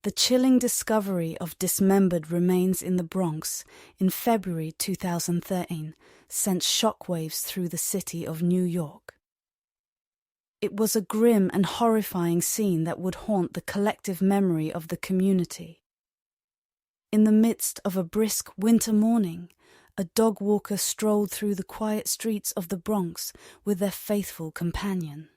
The chilling discovery of dismembered remains in the Bronx in February 2013 sent shockwaves through the city of New York. It was a grim and horrifying scene that would haunt the collective memory of the community. In the midst of a brisk winter morning, a dog walker strolled through the quiet streets of the Bronx with their faithful companion.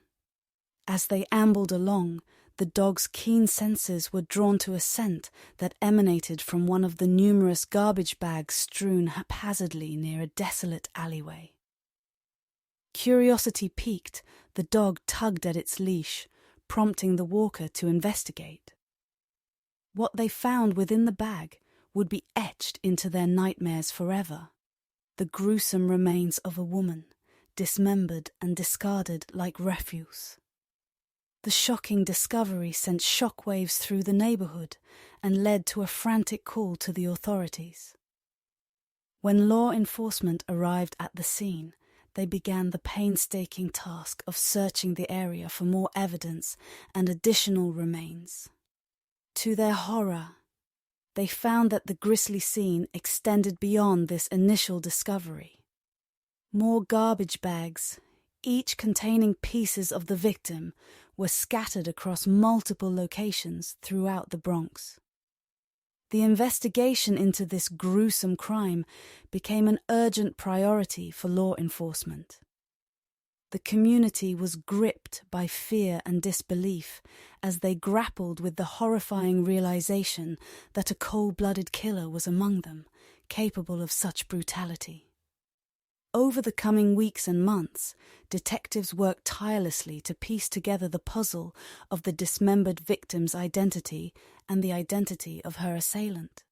As they ambled along, the dog's keen senses were drawn to a scent that emanated from one of the numerous garbage bags strewn haphazardly near a desolate alleyway. Curiosity piqued, the dog tugged at its leash, prompting the walker to investigate. What they found within the bag would be etched into their nightmares forever: the gruesome remains of a woman, dismembered and discarded like refuse. The shocking discovery sent shockwaves through the neighborhood and led to a frantic call to the authorities. When law enforcement arrived at the scene, they began the painstaking task of searching the area for more evidence and additional remains. To their horror, they found that the grisly scene extended beyond this initial discovery. More garbage bags, each containing pieces of the victim, were scattered across multiple locations throughout the Bronx. The investigation into this gruesome crime became an urgent priority for law enforcement. The community was gripped by fear and disbelief as they grappled with the horrifying realization that a cold-blooded killer was among them, capable of such brutality. Over the coming weeks and months, detectives worked tirelessly to piece together the puzzle of the dismembered victim's identity and the identity of her assailant.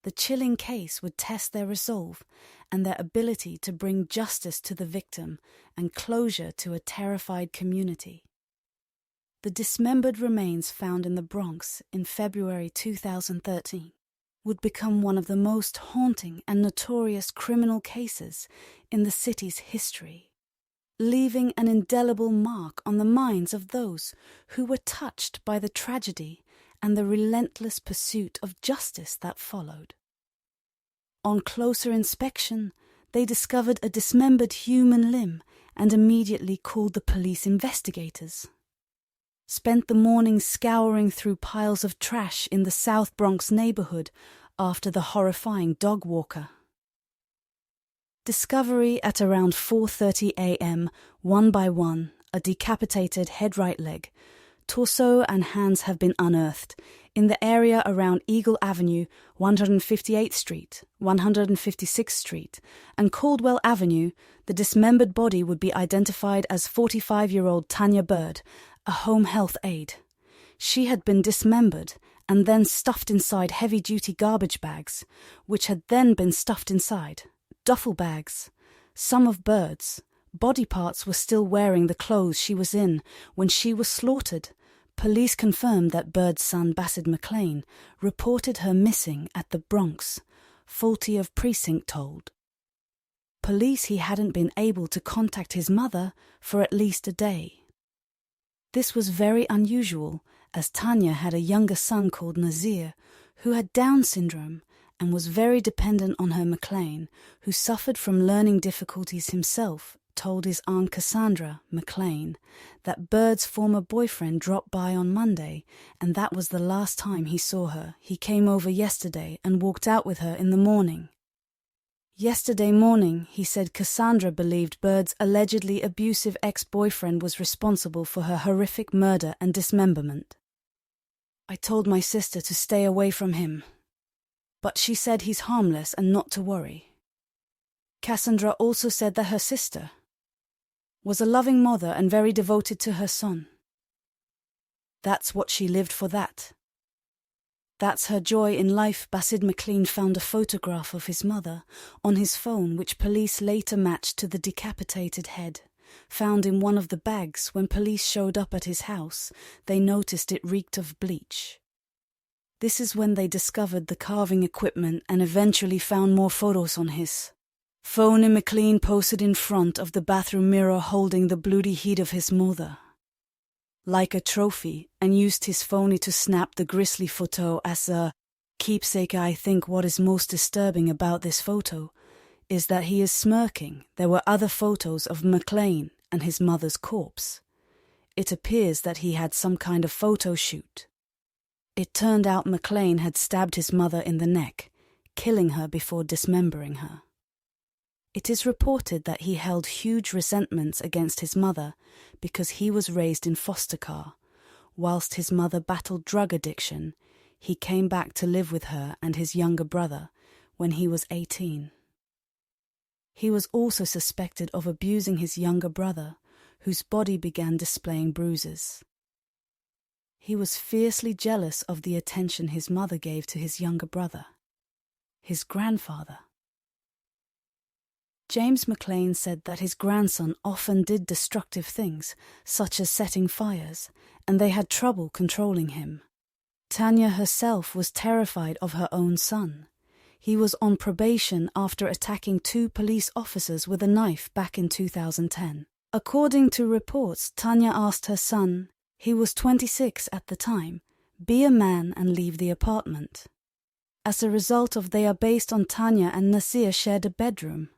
The chilling case would test their resolve and their ability to bring justice to the victim and closure to a terrified community. The dismembered remains found in the Bronx in February 2013 would become one of the most haunting and notorious criminal cases in the city's history, leaving an indelible mark on the minds of those who were touched by the tragedy and the relentless pursuit of justice that followed. On closer inspection, they discovered a dismembered human limb and immediately called the police investigators. Spent the morning scouring through piles of trash in the South Bronx neighborhood after the horrifying dog walker. Discovery at around 4:30 a.m., one by one, a decapitated head right leg, torso and hands have been unearthed in the area around Eagle Avenue, 158th Street, 156th Street, and Caldwell Avenue. The dismembered body would be identified as 45-year-old Tanya Bird, a home health aide. She had been dismembered and then stuffed inside heavy-duty garbage bags, which had then been stuffed inside duffel bags, some of Bird's. Body parts were still wearing the clothes she was in when she was slaughtered. Police confirmed that Bird's son, Basid McLean, reported her missing at the Bronx, Faulty of Precinct told police he hadn't been able to contact his mother for at least a day. This was very unusual, as Tanya had a younger son called Nazir, who had Down syndrome and was very dependent on her McLean, who suffered from learning difficulties himself, told his aunt Cassandra, McLean, that Bird's former boyfriend dropped by on Monday, and that was the last time he saw her. He came over yesterday and walked out with her in the morning. Yesterday morning, he said Cassandra believed Bird's allegedly abusive ex-boyfriend was responsible for her horrific murder and dismemberment. I told my sister to stay away from him, but she said he's harmless and not to worry. Cassandra also said that her sister was a loving mother and very devoted to her son. That's what she lived for that. That's her joy in life. Basid McLean found a photograph of his mother on his phone, which police later matched to the decapitated head. Found in one of the bags, when police showed up at his house, they noticed it reeked of bleach. This is when they discovered the carving equipment and eventually found more photos on his phone. In McLean posted in front of the bathroom mirror holding the bloody head of his mother. like a trophy, and used his phone to snap the grisly photo as a keepsake. I think what is most disturbing about this photo is that he is smirking. There were other photos of McLean and his mother's corpse. It appears that he had some kind of photo shoot. It turned out McLean had stabbed his mother in the neck, killing her before dismembering her. It is reported that he held huge resentments against his mother because he was raised in foster care. Whilst his mother battled drug addiction, he came back to live with her and his younger brother when he was 18. He was also suspected of abusing his younger brother, whose body began displaying bruises. He was fiercely jealous of the attention his mother gave to his younger brother, his grandfather. James McLean said that his grandson often did destructive things, such as setting fires, and they had trouble controlling him. Tanya herself was terrified of her own son. He was on probation after attacking 2 police officers with a knife back in 2010. According to reports, Tanya asked her son, he was 26 at the time, be a man and leave the apartment. As a result of they are based on Tanya and Nasir shared a bedroom.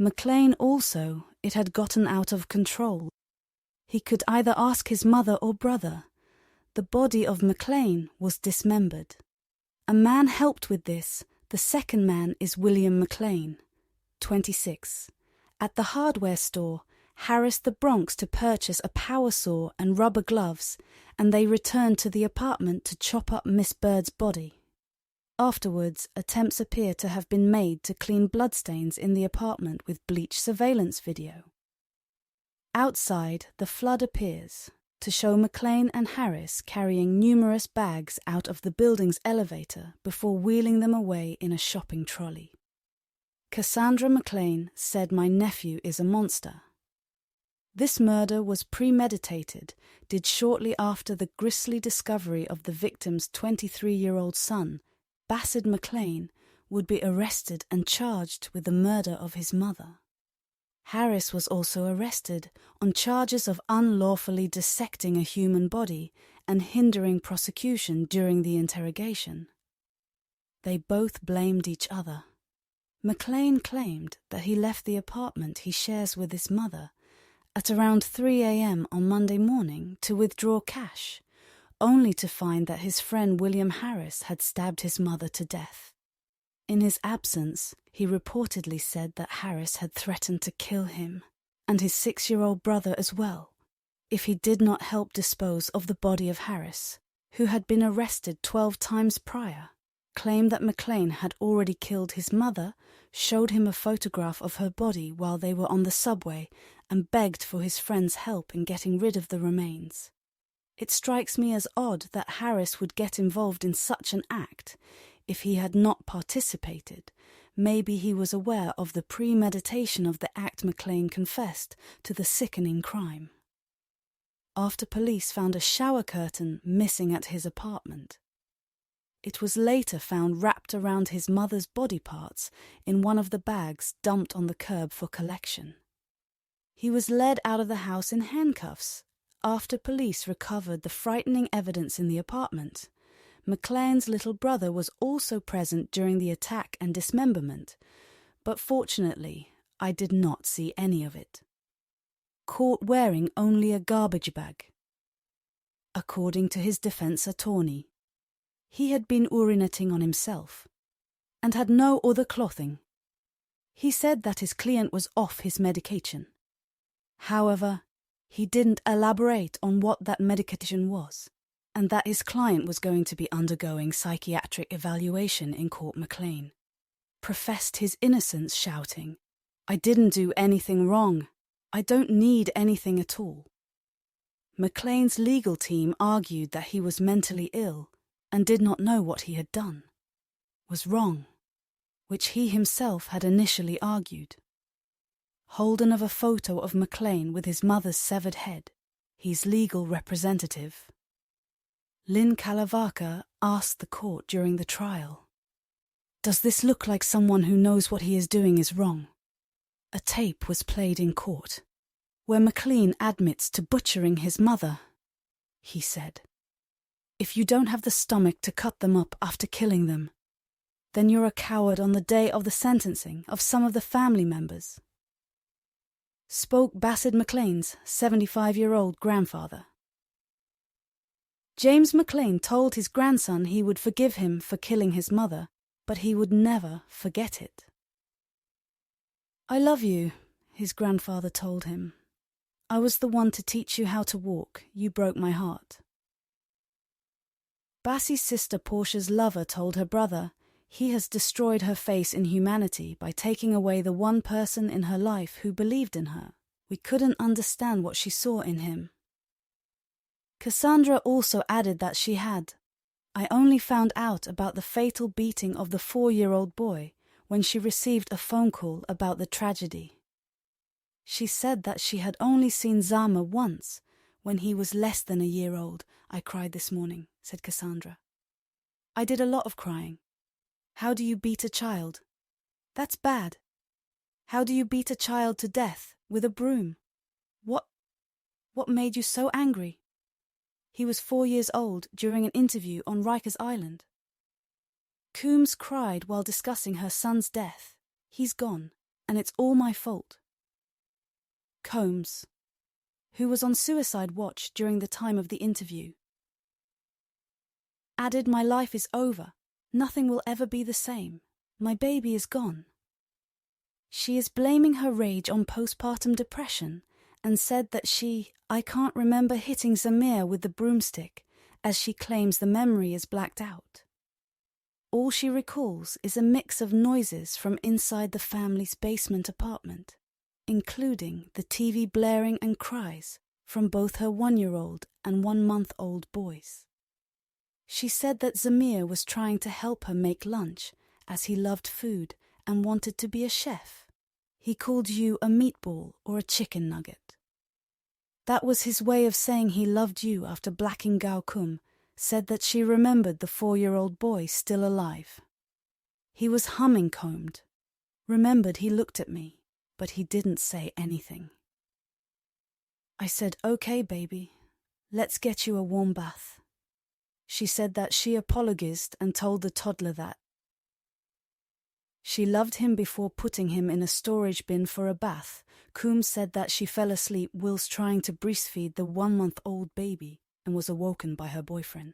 McLean also, it had gotten out of control. He could either ask his mother or brother. The body of McLean was dismembered. A man helped with this. The second man is William McLean, 26. At the hardware store, harassed the Bronx to purchase a power saw and rubber gloves, and they returned to the apartment to chop up Miss Bird's body. Afterwards, attempts appear to have been made to clean bloodstains in the apartment with bleach surveillance video. Outside, the flood appears to show McLean and Harris carrying numerous bags out of the building's elevator before wheeling them away in a shopping trolley. Cassandra McLean said, "My nephew is a monster." This murder was premeditated, did shortly after the grisly discovery of the victim's 23-year-old son, Bassett McLean, would be arrested and charged with the murder of his mother. Harris was also arrested on charges of unlawfully dissecting a human body and hindering prosecution during the interrogation. They both blamed each other. McLean claimed that he left the apartment he shares with his mother at around 3 a.m. on Monday morning to withdraw cash, only to find that his friend William Harris had stabbed his mother to death. In his absence, he reportedly said that Harris had threatened to kill him, and his 6-year-old brother as well, if he did not help dispose of the body of Harris, who had been arrested 12 times prior, claimed that McLean had already killed his mother, showed him a photograph of her body while they were on the subway, and begged for his friend's help in getting rid of the remains. It strikes me as odd that Harris would get involved in such an act. If he had not participated, maybe he was aware of the premeditation of the act. McLean confessed to the sickening crime. After police found a shower curtain missing at his apartment. It was later found wrapped around his mother's body parts in one of the bags dumped on the curb for collection. He was led out of the house in handcuffs after police recovered the frightening evidence in the apartment. McLean's little brother was also present during the attack and dismemberment, but fortunately, I did not see any of it. Caught wearing only a garbage bag. According to his defense attorney, he had been urinating on himself and had no other clothing. He said that his client was off his medication. However, he didn't elaborate on what that medication was, and that his client was going to be undergoing psychiatric evaluation in court. McLean professed his innocence, shouting, "I didn't do anything wrong. I don't need anything at all." McLean's legal team argued that he was mentally ill and did not know what he had done, was wrong, which he himself had initially argued. Holden of a photo of McLean with his mother's severed head, his legal representative. Lynn Kalavaka asked the court during the trial, "Does this look like someone who knows what he is doing is wrong?" A tape was played in court, where McLean admits to butchering his mother he said. "If you don't have the stomach to cut them up after killing them, then you're a coward on the day of the sentencing of some of the family members," spoke Bassett McLean's 75-year-old grandfather. James McLean told his grandson he would forgive him for killing his mother, but he would never forget it. "I love you," his grandfather told him. "I was the one to teach you how to walk. You broke my heart." Bassie's sister Portia's lover told her brother he has destroyed her faith in humanity by taking away the one person in her life who believed in her. We couldn't understand what she saw in him. Cassandra also added that she had. "I only found out about the fatal beating of the 4-year-old boy when she received a phone call about the tragedy. She said that she had only seen Zama once, when he was less than a year old. I cried this morning," said Cassandra. "I did a lot of crying. How do you beat a child? That's bad. How do you beat a child to death with a broom? What made you so angry? He was 4 years old during an interview on Rikers Island." Coombs cried while discussing her son's death. "He's gone, and it's all my fault." Combs, who was on suicide watch during the time of the interview, added, "My life is over. Nothing will ever be the same. My baby is gone." She is blaming her rage on postpartum depression and said that I can't remember hitting Zamir with the broomstick, as she claims the memory is blacked out. All she recalls is a mix of noises from inside the family's basement apartment, including the TV blaring and cries from both her 1-year-old and 1-month-old boys. She said that Zamir was trying to help her make lunch, as he loved food and wanted to be a chef. "He called you a meatball or a chicken nugget. That was his way of saying he loved you." After blacking Gaukum said that she remembered the 4-year-old boy still alive. "He was humming combed. Remembered he looked at me, but he didn't say anything. I said, 'Okay, baby, let's get you a warm bath.' She said that she apologized and told the toddler that she loved him before putting him in a storage bin for a bath." Coombs said that she fell asleep whilst trying to breastfeed the 1-month-old baby and was awoken by her boyfriend.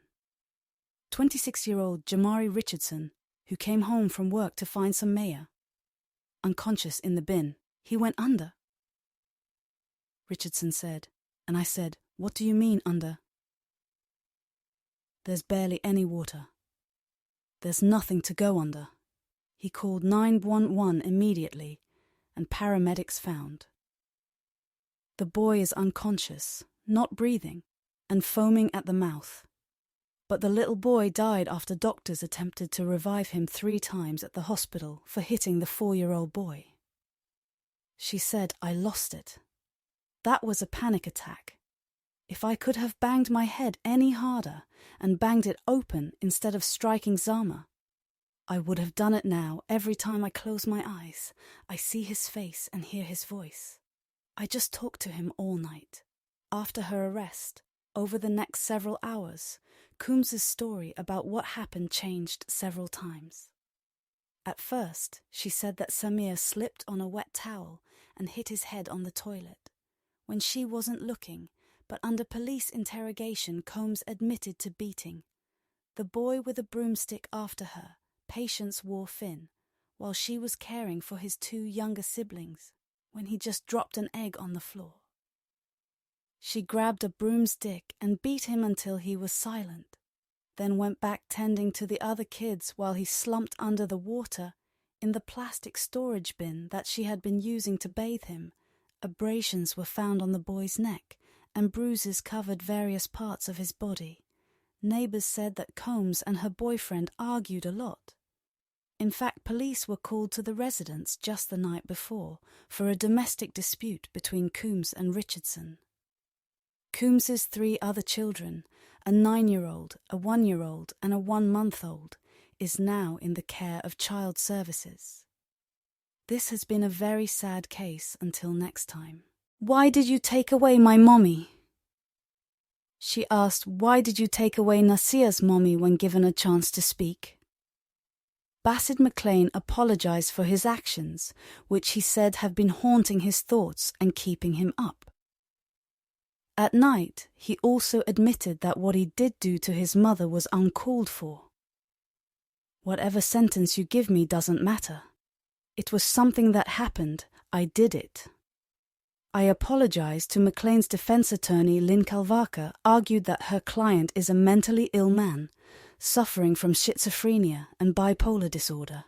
26-year-old Jamari Richardson, who came home from work to find some mayor unconscious in the bin. "He went under," Richardson said, and I said, "What do you mean under?" "There's barely any water. There's nothing to go under." He called 911 immediately, and paramedics found. The boy is unconscious, not breathing, and foaming at the mouth. But the little boy died after doctors attempted to revive him 3 times at the hospital for hitting the 4-year-old boy. She said, "I lost it. That was a panic attack. If I could have banged my head any harder and banged it open instead of striking Zama, I would have done it now. Every time I close my eyes, I see his face and hear his voice. I just talked to him all night." After her arrest, over the next several hours, Coombs' story about what happened changed several times. At first, she said that Samir slipped on a wet towel and hit his head on the toilet when she wasn't looking, but under police interrogation, Coombs admitted to beating the boy with a broomstick after her. Patience wore thin while she was caring for his 2 younger siblings when he just dropped an egg on the floor. She grabbed a broomstick and beat him until he was silent, then went back tending to the other kids while he slumped under the water in the plastic storage bin that she had been using to bathe him. Abrasions were found on the boy's neck, and bruises covered various parts of his body. Neighbors said that Coombs and her boyfriend argued a lot. In fact, police were called to the residence just the night before for a domestic dispute between Coombs and Richardson. Coombs's 3 other children, a 9-year-old, a 1-year-old, and a 1-month-old, is now in the care of child services. This has been a very sad case until next time. "Why did you take away my mommy?" She asked, "Why did you take away Nasia's mommy when given a chance to speak?" Bassett McLean apologized for his actions, which he said have been haunting his thoughts and keeping him up. At night, he also admitted that what he did do to his mother was uncalled for. "Whatever sentence you give me doesn't matter. It was something that happened. I did it." I apologized to McLean's defense attorney Lynn Kalvaka argued that her client is a mentally ill man, suffering from schizophrenia and bipolar disorder.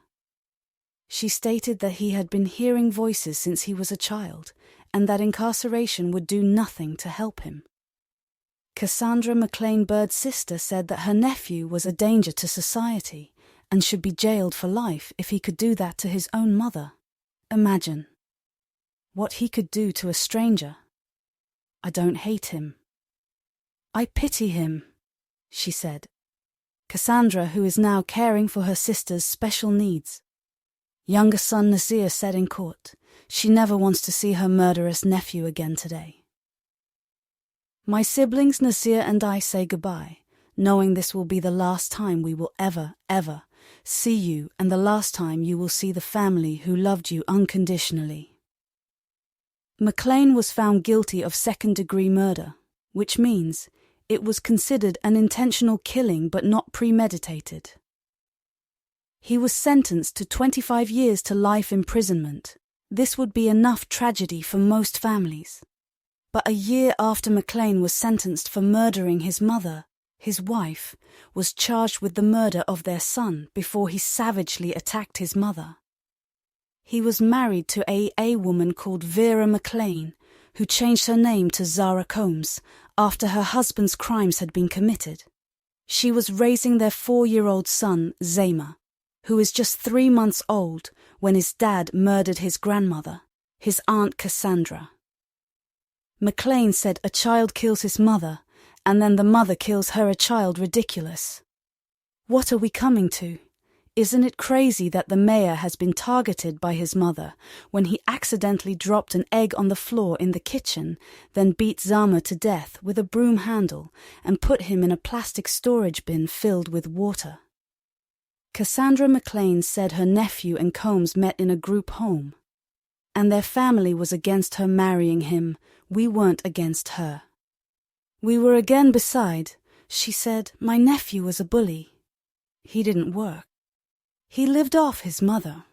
She stated that he had been hearing voices since he was a child, and that incarceration would do nothing to help him. Cassandra McLean Bird's sister said that her nephew was a danger to society and should be jailed for life if he could do that to his own mother. Imagine what he could do to a stranger. "I don't hate him. I pity him," she said. Cassandra, who is now caring for her sister's special needs. Younger son Nasir said in court, she never wants to see her murderous nephew again today. "My siblings Nasir and I say goodbye, knowing this will be the last time we will ever see you and the last time you will see the family who loved you unconditionally." McLean was found guilty of second-degree murder, which means it was considered an intentional killing but not premeditated. He was sentenced to 25 years to life imprisonment. This would be enough tragedy for most families. But a year after McLean was sentenced for murdering his mother, his wife was charged with the murder of their son before he savagely attacked his mother. He was married to a woman called Vera McLean, who changed her name to Zara Combs after her husband's crimes had been committed. She was raising their 4-year-old son, Zayma, who is just 3 months old when his dad murdered his grandmother, his aunt Cassandra. McLean said a child kills his mother, and then the mother kills her child ridiculous. What are we coming to? Isn't it crazy that the mayor has been targeted by his mother when he accidentally dropped an egg on the floor in the kitchen, then beat Zama to death with a broom handle and put him in a plastic storage bin filled with water? Cassandra McLean said her nephew and Combs met in a group home, and their family was against her marrying him. We weren't against her. "We were again beside," she said. "My nephew was a bully. He didn't work. He lived off his mother.